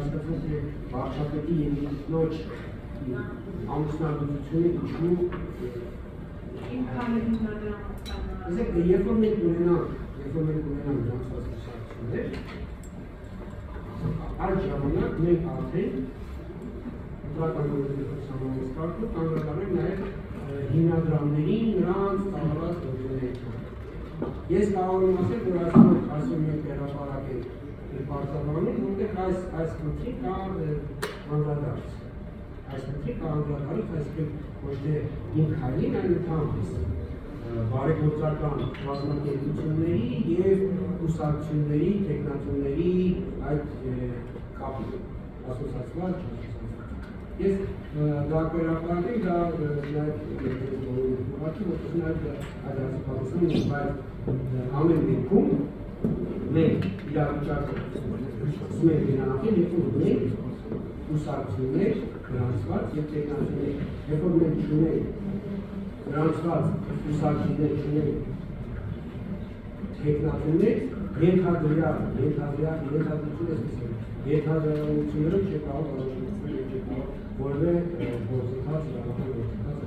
հասկացած է վարչապետի և ինքնոջ ամուսնալուծությունը ինչու երբ որ մենք ունենանք գրանցված կուսակցություններ, այդ ժամանակ մենք արդեն ընտրական ուսանողից կարգում անդրադառնանք նաև հիմնադրամներին նրանց ծավալած գործունեությանը։ Ես կարող եմ ասել, որ այսօր մենք հրապարակ ենք պարտավորում, որտեղ այս խնդրի կա անդրադարձ։ Այս խնդրի կա անդրադարձ, այսինքն ոչ թե իմ քայլին, այլ ընդհանրապես բարեգործական կազմակերպությունների և կուսակցությունների, տեխնատուների այդ կապի ասոցիացված չասոցիացված։ Ես դա կհրապարակեմ, դա նաև ուղղակի, որպես նաև այդ ասոցիացիան, բայց ամեն դեպքում մենք իրավիճակը սկսում ենք գնահատել, երբ որ ունենք կուսակցություններ գրանցված և տեխնատուներ, երբ որ մենք չունենք գրանցված կուսակցություններ չունենք տեխնատուներ, ենթադրություններով չի կարող որևէ գործընթաց իրավական գործընթաց